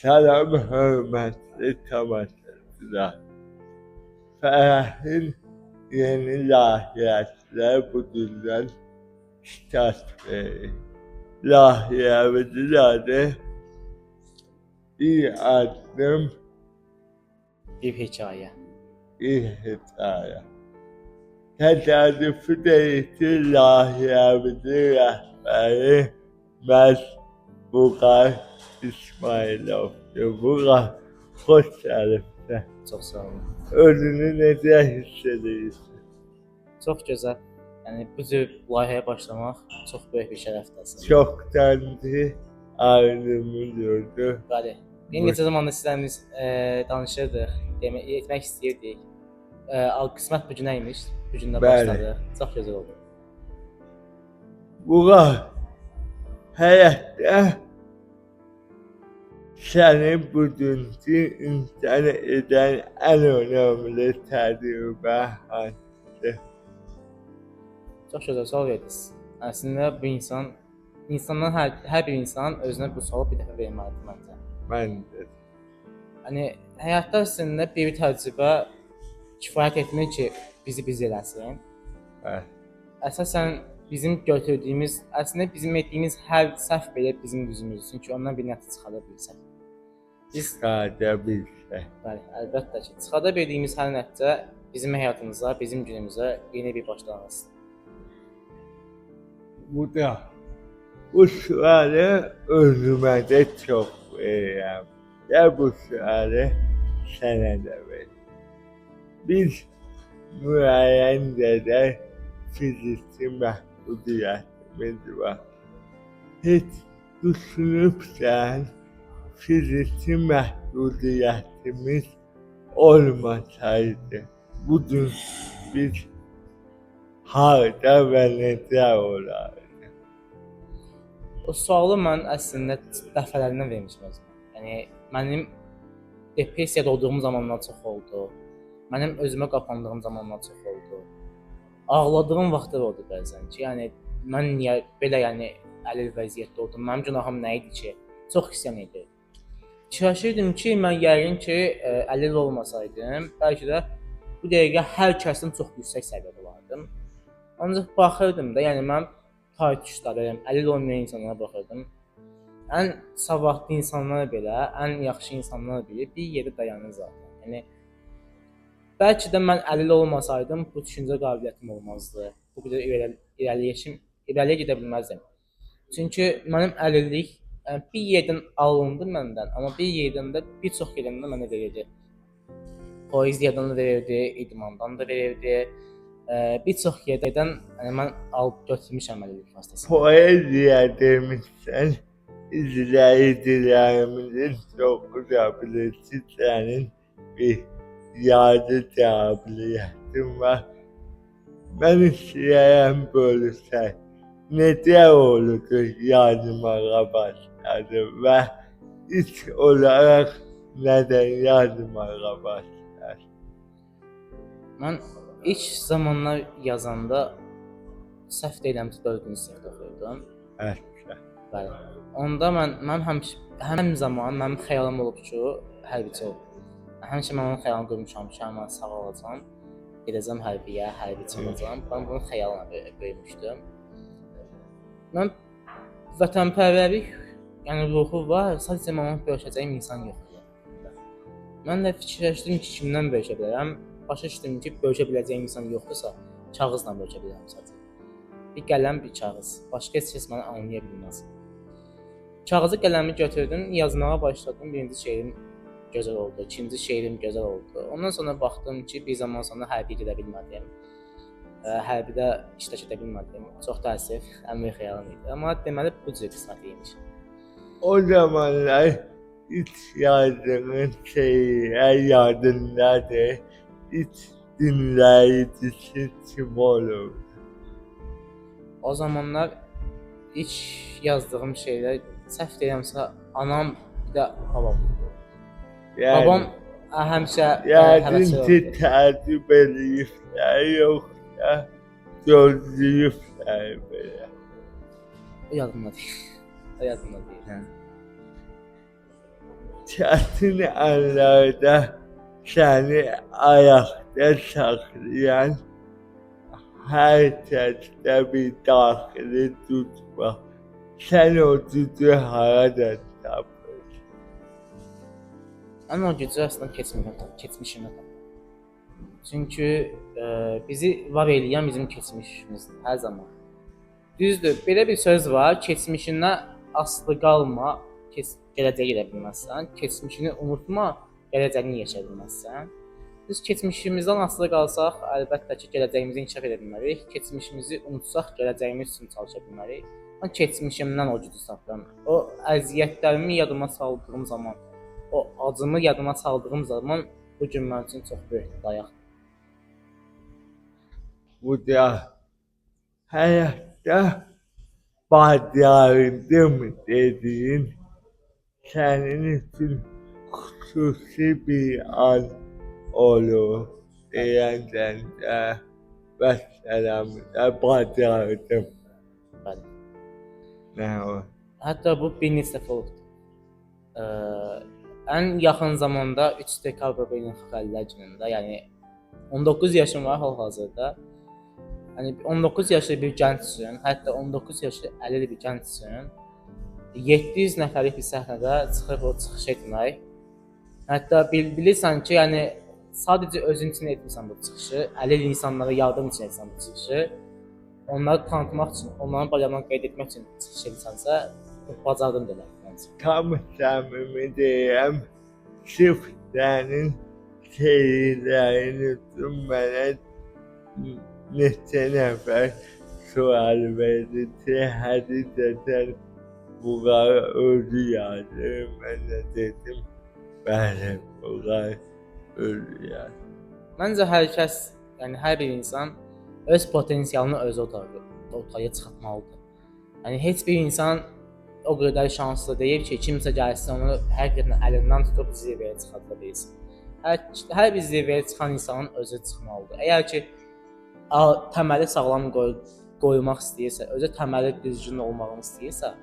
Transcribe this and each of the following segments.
Salam hörmətli tamaşaçılar. Fərəhin yeni layihəsilər bu gündən start verir. Layihəmizin adı Bir Addım Bir hikayə. Bir Hekayə. Təsadüfi deyil ki, layihəmizin rəhbəri məhz Buğay İsmayılovdur. Buğay, xoş gəlibsən. Çox sağ olun. Özünü necə hiss edirsən? Çox gözəl. Yəni bu cür layihəyə başlamaq çox böyük bir şərəfdir əslində. Çoxdandır ayrımı gördü. Bəli. Bir neçə zamandır sizlərimiz danışırdıq, etmək istəyirdik. Qismət bu günə imiş. Bu gün də Bəli. başladı. Çox gözəl oldu. Buğay, həyatda səni bugünkü insan edən ən önəmli təcrübə hansıdır? Çox gözəl sual verdiniz. Əslində bu insandan hər bir insan özünə bu sualı bir dəfə verməlidir məncə. Mən də. Yəni həyatda əslində bir təcrübə kifayət etmir ki, bizi biz eləsin. Bəli. Əsasən bizim götürdüyümüz, əslində bizim etdiyimiz hər səhv belə bizim üzümüzdür. Çünki ondan bir nəticə çıxara bilsək. Biz Çıxarda bilsə. bəli, əlbəttə ki, çıxara bildiyimiz hər nəticə bizim həyatımıza, bizim günümüzə yeni bir başlanğıcdır. Bu sualı özümə də çox verirəm. Və bu sualı sənə də verirəm. Biz müəyyən qədər fiziki məhdudiyyətimiz var. Heç düşünübsən, fiziki məhdudiyyətimiz olmasaydı, bugün biz harda və necə olardı? O sualı mən əslində dəfələrlə vermişəm özümə. Yəni mənim depressiyada olduğum zamanlar çox oldu. Mənim özümə qapandığım zamanlar çox oldu. Ağladığım vaxtlar oldu bəzən ki, yəni mən niyə belə əlil vəziyyətdə oldum? Mənim günahım nə idi ki? Çox isyan edirdim. Fikirləşirdim ki, mən yəqin ki, əlil olmasaydım, bəlkə də bu dəqiqə hər kəsdən çox yüksək səviyyədə olardım. Ancaq baxırdım da, yəni mən tartışlarım, əlil olmayan insanlara baxırdım. Ən savadlı insanlar belə, ən yaxşı insanlar belə bir yerdə dayanır zaten. Yəni bəlkə də mən əlil olmasaydım, bu düşüncə qabiliyyətim olmazdı. Bu qədər irəliyə gedə bilməzdim. Çünki mənim əlillik bir yerdən alındı məndən, amma bir yerdən də bir çox yerdən də mənə verirdi. Poeziyadan da verirdi, idmandan da verirdi. Bir çox yerdən mən alıb götürmüşəm əlillik vasitəsilə. Poeziya demişsən, izləyicilərimizin çoxu da bilir ki, sənin bir yazı qabiliyyətin var. Mən istəyirəm bölüşək. Necə oldu yazmağa başladın və ilk olaraq nədən yazmağa başladın? Mən ilk zamanlar yazanda səhv deyirəmsə 4-cü sinifdə oxuyurdum. Hətta. Bəli. Onda mən həmin zaman mənim xəyalım olub ki, hərbiçi olum. Həmişə mən onun xəyalını qurmuşam ki, mən sağ olacağam, gedəcəm hərbiyə, hərbiçi olacağam. Mən bunun xəyalına böyümüşdüm. Mən vətənpərvərlik, yəni ruhu var, sadəcə mənə bölüşəcəyim insan yoxdur. Mən də fikirləşdim ki, kimdən bölüşə bilərəm? Başa düşdüm ki, bölüşə biləcəyim insan yoxdursa, kağızla bölüşə bilərəm sadəcə. Bir qələm, bir kağız. Başqa heç kəs məni anlaya bilməz. Kağızı, qələmi götürdüm, yazmağa başladım. Birinci şeirim gözəl oldu, ikinci şeirim gözəl oldu. Ondan sonra baxdım ki, bir zaman sonra hərbiyə gedə bilmədim. Hərbidə iştirak edə bilmədim. Çox təəssüf, ən böyük xəyalım idi. Amma deməli bu cür qismət imiş. O zamanlar ilk yazdığın şeylər yadındadır. İlk dinləyicisi kim olur? O zamanlar ilk yazdığım şeylər, səhv deyirəmsə, anam, bir də babam. Babam həmişə yəqin ki, təəccüb eləyiblər, yoxsa gözləyiblər belə. O yadımda deyil. O yadımda deyil. çətin anlarda səni ayaqda saxlayan hər kəsdə bir daxili güc var. Sən o gücü haradan tapırsan? Mən o gücü əslində keçmişimdə tapdım. Çünki bizi var eləyən bizim keçmişimizdir hər zaman. Düzdür, belə bir söz var, keçmişindən asılı qalma, gələcəyə gedə bilməzsən. Keçmişini unutma, gələcəyini yaşaya bilməzsən. Biz keçmişimizdən asılı qalsaq, əlbəttə ki, gələcəyimizi inkişaf edə bilmərik. Keçmişimizi unutsaq, gələcəyimiz üçün çalışa bilmərik. Mən keçmişimdən o gücü tapıram. O əziyyətlərimi yadıma saldığım zaman, o acımı yadıma saldığım zaman bu gün mənim üçün çox böyük bir dayaqdır. Bu da həyatda bacardım dediyin sənin üçün xüsusi bir an olur deyəndə vəssalamda bacardım. Bəli. Nə o? Hətta bu bir neçə dəfə oldu. Ən yaxın zamanda 3 dekabr beynəlxalq əlillər günündə, yəni 19 yaşım var hal-hazırda. Yəni 19 yaşlı bir gənc üçün, hətta 19 yaşlı əlil bir gənc üçün 700 nəfərlik bir səhnədə çıxıb o çıxış etmək. Hətta bilirsən ki, yəni sadəcə özün üçün etmirsən bu çıxışı, əlil insanlara yardım üçün etsən bu çıxışı. Onları tanıtmaq üçün, onların bayramını qeyd etmək üçün çıxış etsənsə, bacardın demək məncə. Tam səmimi deyirəm, sırf sənin şeylərin üçün mənə neçə nəfər sual verdi ki, həqiqətən bunlar özü yazır. Mən də dedim, bəli, bunlar özü yazır. Məncə hər kəs, yəni hər bir insan öz potensialını özü ortaya çıxartmalıdır. Yəni heç bir insan o qədər şanslı deyil ki, kimsə gəlsin onu həqiqətən əlindən tutub zirvəyə çıxarda bilsin. Hər bir zirvəyə çıxan insanın özü çıxmalıdır. Əgər ki təməli sağlam qoymaq istəyirsə, özü təməli düzgün olmağını istəyirsə,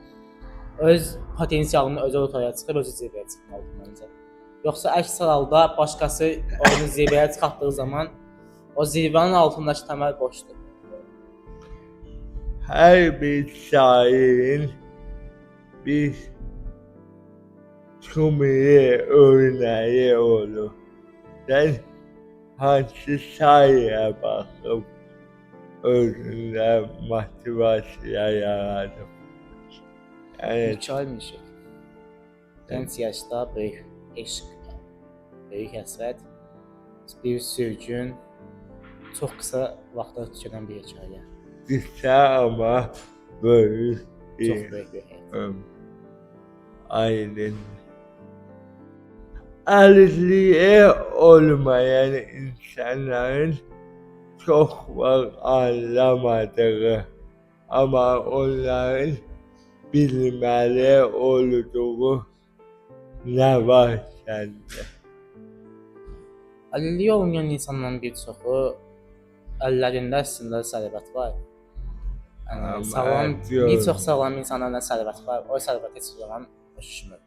öz potensialını özü ortaya çıxıb özü zirvəyə çıxmalıdır məncə. Yoxsa əks halda başqası onu zirvəyə çıxartdığı zaman o zirvənin altındakı təməl boşdur. Hər bir şairin bir kümüye örneği olur. Sen hangi şaire bakıp özünde motivasyon yaradım. Yani Mikail Mişik. Gənc yaşda böyük eşq, böyük həsrət, bir sürgün, çox qısa vaxtda tükənən bir hekayə. kısa ama büyük Çox bir böyük bir həyat. ömür. Aynen. Əlilliyi olmayan insanların çok var anlamadığı ama onların bilməli olduğu ne var sende? Əlilliyi olmayan insanların bir çoxu əllərində əslində sərvət var. Amma Sağlam, diyorum. bir çox sağlam insanlarda sərvət var. O sərvət heç zaman düşmür.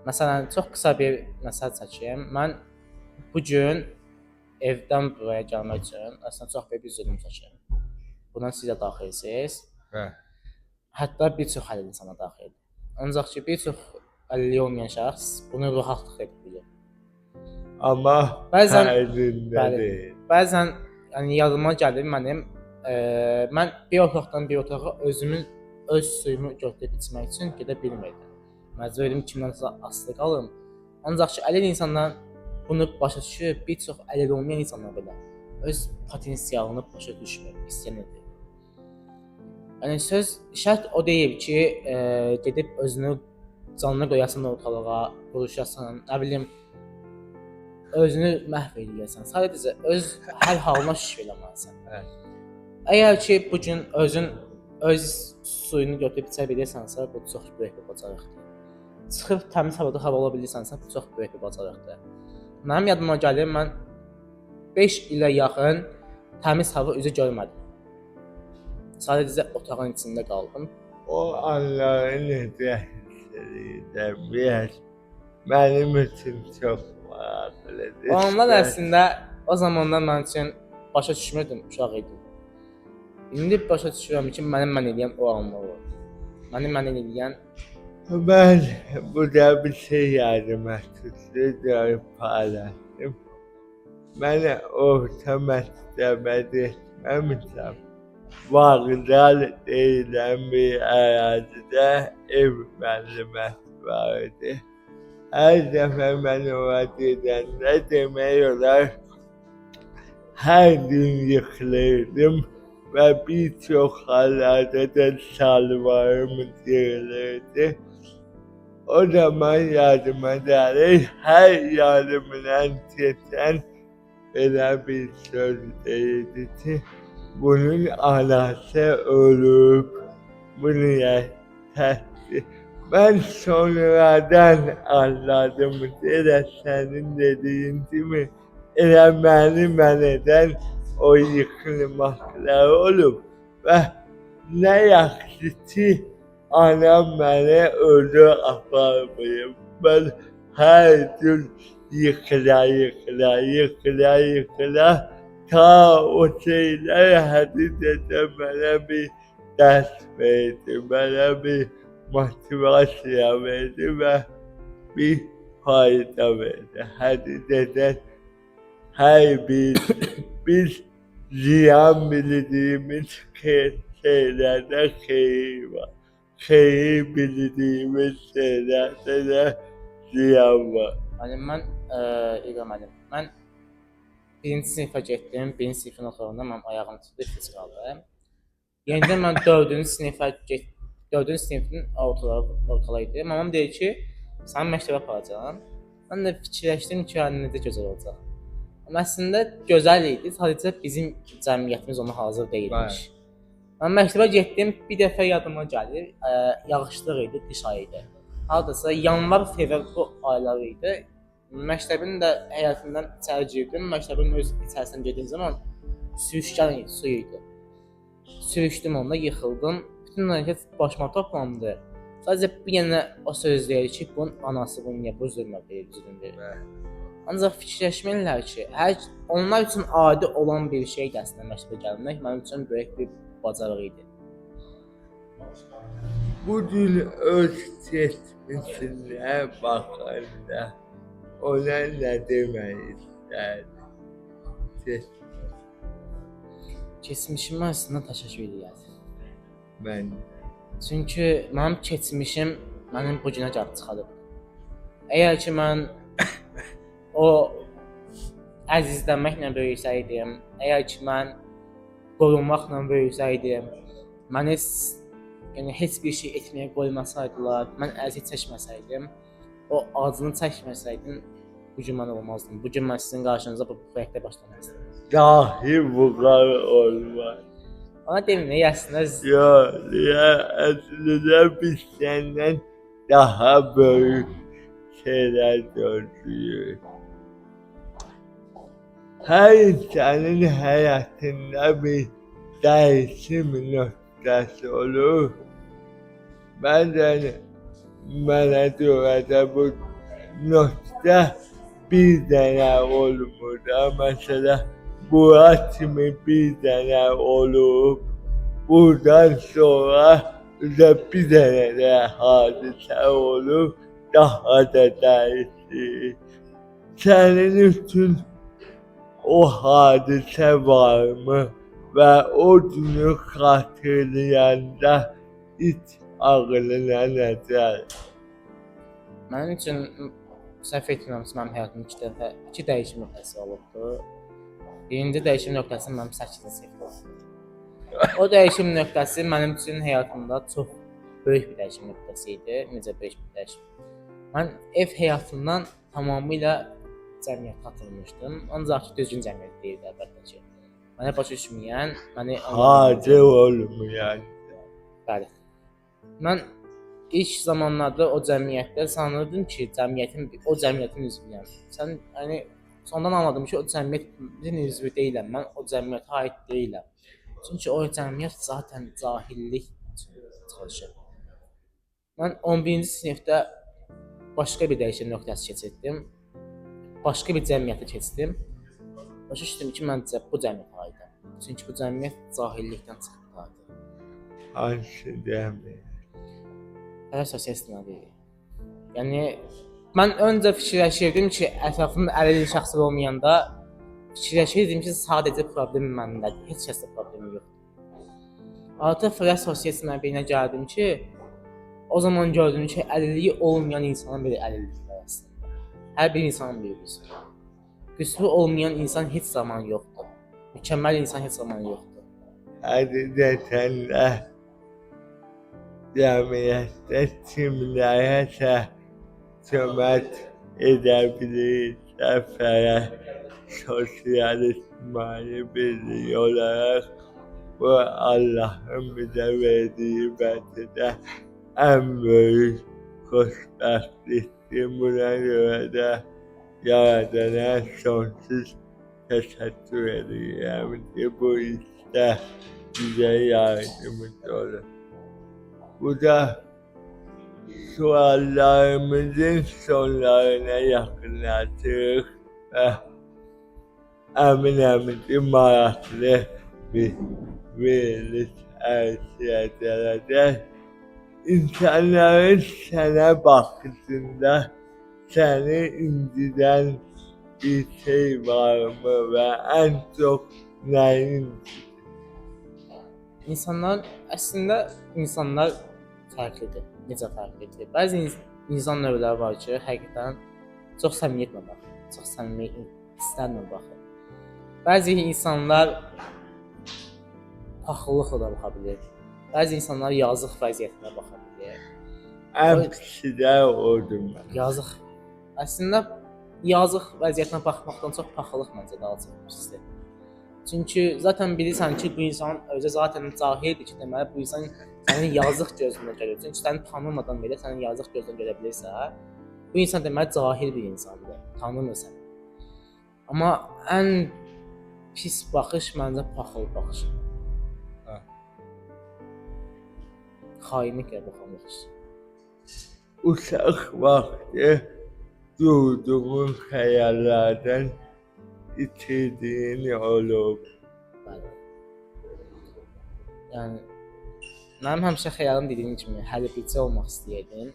Məsələn, çox qısa bir məsəl çəkeyim. Mən bu gün evdən buraya gəlmək üçün əslində çox böyük bir zülm çəkirəm. Buna siz də daxilsiniz. Hə. Hətta bir çox əlil insana daxildir. Ancaq ki, bir çox əlilliyi olmayan şəxs bunu rahatlıq edə bilir. Ama Bəzən- əlində bəli. değil. Bəzən yəni yadıma gəlir mənim mən bir otaqdan bir otağa öz suyumu götürüb içmək üçün gedə bilmirdim. Məcbur idim kimdənsə asılı qalım. Ancaq ki, əlil insanlar bunu başa düşür, bir çox əlil olmayan insanlar belə öz potensialını başa düşmür, isyan edir. Yəni söz şərt o deyil ki, gedib özünü canını qoyasan ortalığa, vuruşasan, nə bilim özünü məhv edəsən. Sadəcə öz hər halına şükür eləməlisən. Evet. Əgər ki bu gün öz suyunu götürüb içə bilirsənsə, bu çox böyük bir bacarıqdır. Çıxıb təmiz havada hava ala bilirsənsə, bu çox böyük bir bacarıqdır. Mənim yadıma gəlir, mən 5 ilə yaxın təmiz hava üzü görmədim. Sadəcə otağın içində qaldım. O anları necə hiss edirəm, biraz mənim üçün çox maraqlıdır. Onlar əslində o zamanlar mən üçün başa düşmürdüm, uşaq idim. İndi başa düşürəm ki, mən eləyən o anlar oldu. Mən eləyən Mən burada bir şey yadıma tutdu, paylaşdım. Mənə orta məktəbə getməmişəm. Vağdal deyilən bir ərazidə ev müəlliməsi var idi. Hər dəfə mən ora gedəndə demək olar hər gün yıxılırdım və bir çox hallarda da şalvarım yığılırdı. O zaman yadıma gəlir, hər yanımdan keçən belə bir söz deyirdi ki, bunun anası ölüb, bunu yetədi. Mən sonradan anladım ki, elə sənin dediyin kimi, elə mən edən o yıxılmaqlar olub və nə yaxşı ki, anam məni özü aparmayıb. Mən hər gün yıxıla ta o şeylər həqiqətən mənə bir dərs verdi, mənə bir motivasiya verdi və bir fayda verdi. Həqiqətən hər biz ziyan bildiyimiz şeylərdə xeyir var. Xeyir bildiyimiz şeylərdə də ziyan var. Mən eləmədim. Mən birinci sinifə getdim. Birinci sinifin oxuyanda mən ayağım tutdu fizikalı. Yenidən mən dördüncü sinifə getdim. Dördüncü sinifin ortalığı idi. Mamam deyir ki, səni məktəbə aparacağam. Mən də fikirləşdim ki, necə gözəl olacaq. Amma əslində gözəl idi. Sadəcə bizim cəmiyyətimiz ona hazır deyilmiş. Mən məktəbə getdim. Bir dəfə yadıma gəlir. Yağışlıq idi, qış ayı idi. Hardasa yanvar, fevral bu aylar idi. Məktəbin də həyətindən içəri girdim. Məktəbin öz içərisindən gediyim zaman sürüşkən su idi. Sürüşdüm onda, yıxıldım. Bütün hərəkət başıma toplandı. Sadəcə bir yenə o söz deyir ki, bunun anası bunu niyə bu zülmə verir, zülm verir. Ancaq fikirləşməlilər ki, onlar üçün adi olan bir şey əslində məktəbə gəlmək mənim üçün böyük bir bacarıq idi. Bu gün öz keçmişinə baxanda ona nə demək istərdin? Keçmişimə əslində təşəkkür edirəm. Mən Çünki mənim keçmişim mənim bu günə gəlib çıxarıb. Əgər ki mən o əzizlənməklə böyüsəydim, əgər ki mən qorunmaqla böyüsəydim, məni heç bir şey etməyə qoymasaydılar, mən əziyyət çəkməsəydim, o acını çəkməsəydim, bu gün mən olmazdım. Bu gün mən sizin qarşınızda bu proyektə başlamazdım. dahi bunlar olmaz. Ona demək əslində Əslində biz səndən daha böyük şeylər gözləyirik. Hər insanın həyatında bir dəyişim nöqtəsi olur. Bəzən mənə görə də bu nöqtə bir dənə olmur da, məsələn, bura kimi bir dənə olub, buradan sonra bir dənə də hadisə olub, daha da dəyişir. Sənin üçün o hadisə varmı və o günü xatırlayanda ilk ağlına nə gəlir? Mənim üçün səhv etmirəmsə mənim həyatımda iki dəyişim nöqtəsi olubdu. Birinci dəyişim nöqtəsi mənim 8-ci sinifdə oldu. O dəyişim nöqtəsi mənim üçün həyatımda çox böyük bir dəyişim nöqtəsi idi. Necə böyük bir dəyişim? Mən ev həyatından tamamilə cəmiyyətə atılmışdım. Ancaq ki, düzgün cəmiyyət deyildi əlbəttə ki. Mənə başa düşməyən, məni Hacı olmayan. Bəli. Mən ilk zamanlarda o cəmiyyətdə sanırdım ki, o cəmiyyətin üzvüyəm. Sonradan anladım ki, o cəmiyyətin üzvü deyiləm. Mən o cəmiyyətə aid deyiləm. Çünki o cəmiyyət zaten cahillik üçün çalışır. Mən 11-ci sinifdə başqa bir dəyişən nöqtəsi keçirdim. Başqa bir cəmiyyətə keçdim. Başa düşdüm ki, mən bu cəmiyyətə aidəm. Çünki bu cəmiyyət cahillikdən çıxdı. Hansı cəmiyyət? Fərəz sosialist nədir? Yəni mən öncə fikirləşirdim ki, ətrafımda əlillik şəxsləri olmayanda fikirləşirdim ki, sadəcə problem məndədir. Heç kəsdə problem yoxdur. Artıq fərəz sosialist mənbəyinə gəldim ki, o zaman gördüm ki, əlilliyi olmayan insanın belə əlilliyi var aslında. Hər bir insanın birisi. Qüsuru olmayan insan heç zaman yoxdur. Mükəmməl insan heç zaman yoxdur. Həqiqətən də cəmiyyətdə kimlərəsə kömək edə bilirsə fərəz sosialist birliyi olaraq bu Allahın bizə verdiyi bəlkə də ən böyük xoşbəxtlikdir. Buna görə də Yaradana sonsuz təşəkkür edirəm ki, bu işdə bizə yardımcı olur. Bu da suallarımızın sonlarına yaxınlaşırıq və əminəm ki, maraqlı bir veriliş əldə ediləcək. İnsanların sənə baxışında səni incidən bir şey varmı və ən çox nəyin? Əslində insanlar fərqlidir. Necə fərqlidir? Bəzi insan növləri var ki, həqiqətən çox səmimiyyətlə baxır, çox səmimi hisslərlə baxır. Bəzi insanlar paxıllıqla da baxa bilir. Bəzi insanlar yazıq vəziyyətinə baxa bilir. Əksi də odur mən. Yazıq. Əslində yazıq vəziyyətinə baxmaqdan çox paxıllıq məncə daha çox pisdir. Çünki zaten bilirsən ki, bu insan özü zaten cahildir ki, deməli bu insan sənin yazıq gözünə görür. Çünki səni tanımadan belə sənin yazıq gözünə görə bilirsə, bu insan deməli cahil bir insandır, tanımır səni. Amma ən pis baxış məncə paxıl baxış. Xainliklə baxan baxış. Uşaq vaxtı durduğun xəyallardan itirdiyin olub. Bəli. Yəni mənim həmişə xəyalım dediyim kimi hərbçi olmaq istəyirdim.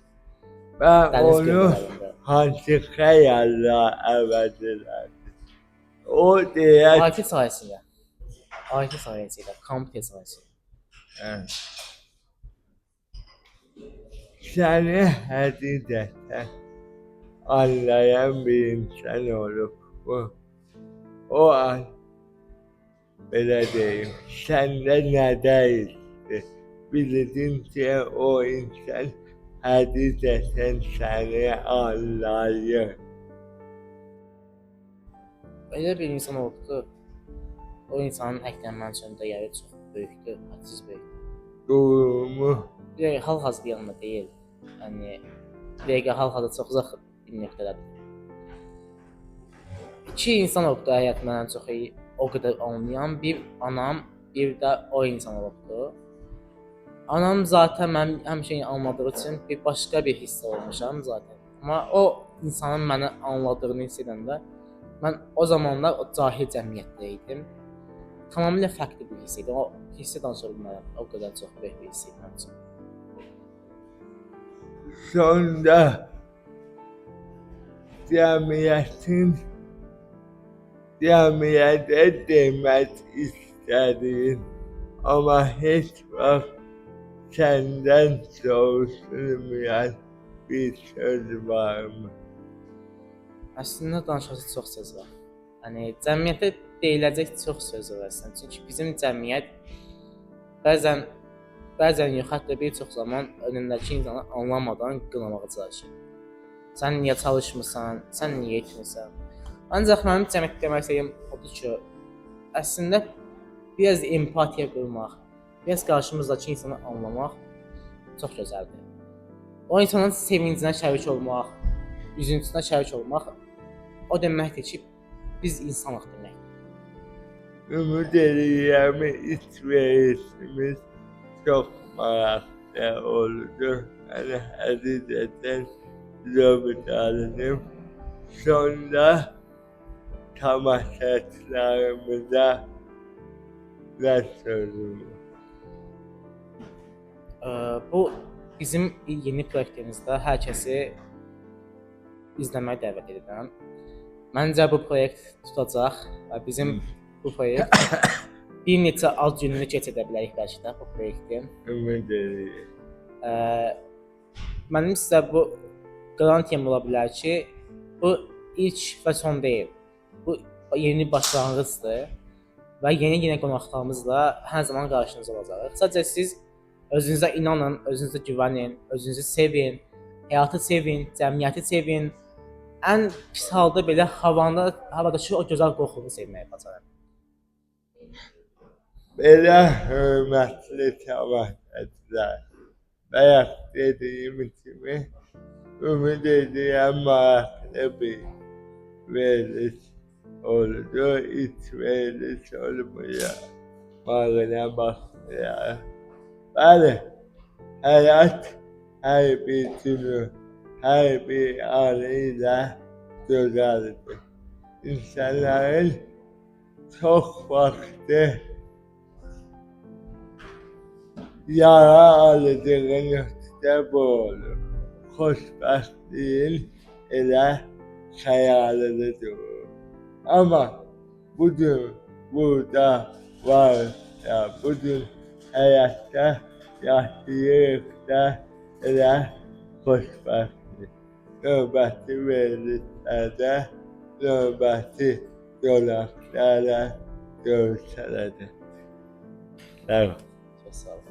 Və Dəniz onu göllərində. hansı xəyalla əvəz edərdin? O deyək IT sayəsində. IT sayəsində, kompüter sayəsində. Səni həqiqətən anlayan bir insan olub bu. O an belə deyim, səndə nə dəyişdi? Bildin ki, o insan həqiqətən səni anlayır. Elə bir insan oldu, o insanın həqiqətən mənim üçün dəyəri çox böyükdür, hədsiz böyükdür. Durumu Hal-hazırda yanımda deyil. Yəni dəqiqə hal-hazırda çox uzaq bir nöqtədədir. İki insan oldu həyat məndən çox iyi, o qədər anlayan, bir anam, bir də o insan oldu. Anam zaten mən həmişə anladığı üçün bir başqa bir hiss olmuşam zaten. Amma o insanın məni anladığını hiss edəndə mən o zamanlar o cahil cəmiyyətdə idim. Tamamilə fərqli bir hiss idi. O hissi danışa bilmərəm. O qədər çox böyük bir hiss idi mənim üçün. sonda cəmiyyətə demək istədiyin, amma heç vaxt səndən soruşulmayan bir söz varmı? Əslində danışası çox söz var. Yəni cəmiyyətə deyiləcək çox söz var əslində. Çünki bizim cəmiyyət bəzən yox, hətta bir çox zaman önündəki insanı anlamadan qınamağa çalışır. Sən niyə çalışmırsan? Sən niyə etmirsən? Ancaq mənim cəmiyyətdə demək istədiyim odur ki, əslində biraz empatiya qurmaq, biraz qarşımızdakı insanı anlamaq çox gözəldir. O insanın sevincinə şərik olmaq, üzüntüsünə şərik olmaq o deməkdir ki, biz insanıq deməkdir. Ümid edirəm içməyişimiz çox maraqlı oldu. Yəni həqiqətən zövq sonra tamaşaçılarımıza ne söylüyor? Bu bizim yeni proyektimizdə hər kəsi izləməyə dəvət edirəm. Məncə bu proyekt tutacaq və bizim bu proyekt bir neçə az gününü keçirə bilərik bəlkə də bu proyektin. Ümid edirik. Mənim sizə bu qarantiyam ola bilər ki, bu ilk və son deyil. Bu yeni başlanğıcdır və yeni qonaqlarımızla hər zaman qarşınızda olacağıq. Sadəcə siz özünüzə inanın, özünüzə güvənin, özünüzü sevin, həyatı sevin, cəmiyyəti sevin. Ən pis halda belə havadakı o gözəl qoxunu sevməyə bacarın. Belə hörmətli tamaşaçılar, bayaq dediyim kimi ümid edirəm maraqlı bir veriliş oldu. Hiç veriliş olmuyor. Maraqına baxmayaraq. Bəli, həyat hər bir günü, hər bir anıyla gözəldir. İnsanların çox vaxtı yara alıdığı nöqtə bu olur. Xoşbəxtliyin elə xəyalını durur. Amma bugün burada var ya, bugün həyatda yaşayırıq da elə xoşbəxtlik. Növbəti verilişlərdə, növbəti qonaqlarla görüşənədək. Sağ ol. Çox sağ olun.